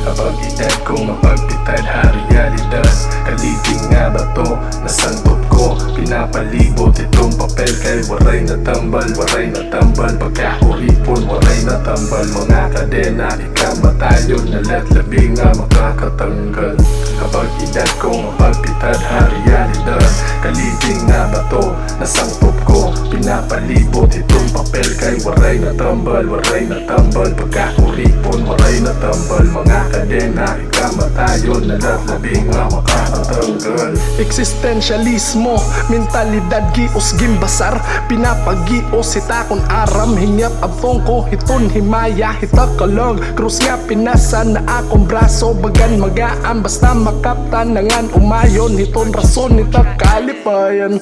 Kapag edad kong mapagpitad realidad, kaliging nga ba to? Nasangkot ko, pinapalibot itong papel kay waray na tambal, waray na tambal. Pagkahuripon, waray na tambal. Mga kadena, ikamatayon na latlabing nga makakatanggal. Kapag edad kong mapagpitad realidad, kaliging nga ba to? Nasangkot ko, pinapalibot itong papel kay waray na tambal, waray na tambal. Pagkahuripon, waray na tambal. Mga kadena, ikamatayon na latlabing nga makakatanggal. Eksistensyalismo, mentalidad gios gimbasar. Pinapagios sitakon aram, hingyap abtong ko hiton himaya hitakalag. Krus nga pinasan na akong braso, bagan magaan basta makaptan nangan umayon. Hiton rason nitakalipayan,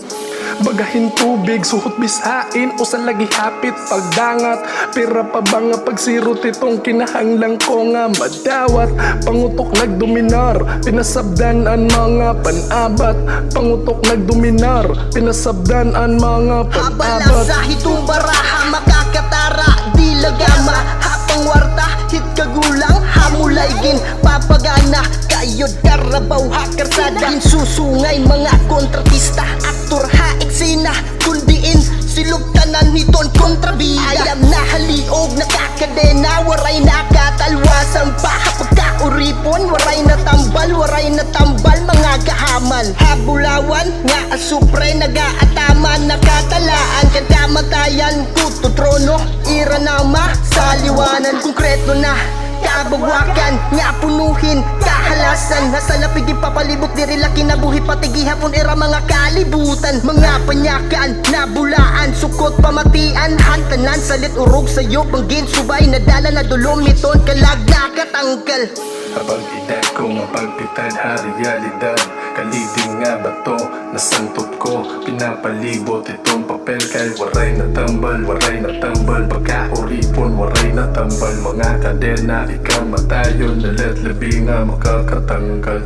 bagahin tubig, suhot bisain o sa lagi hapit pagdangat. Pira pa ba nga pagsirot itong kinahanglang ko nga madawat. Pangutok nagdominar, pinasabdan ang mga panabat. Pangutok nagdominar, pinasabdan ang mga panabat. Habala sa hitong baraha, makakatara, di lagama. Hapang warta, hit kagulang, hamulaygin, papagana. Kayod karabaw, hakarsada, susungay mga kontratista. Aktor ha, eksena, kundiin, silugtanan hiton kontrabida. Ayam na haliog, nakakadena, waray nakatalwasan pa. Pagkauripon, waray na tambal, waray na tambal, mga gahaman. Habulawan, nga asupre, nagaataman, nakatalaan, kadamatayan, kuto trono, iranama, saliwanan, konkreto na. Kabagwakan, nga punuhin, kahalasan. Nasa lapig ipapalibot, diri laki na buhi pati gihapon era mga kalibutan. Mga panyakan, nabulaan, sukot pamatian, hantanan, salit urog sayo, panggin subay, nadala na dulumiton, kalag nakatangkal. Kapag edad kong mapagpitad realidad, kaliding nga ba to? Nasangtot ko, pinapalibot itong papel kay waray na tambal, waray na tambal. Pagkahuripon, waray na tambal. Mga kadena, ikamatayon na latlabing nga makakatanggal.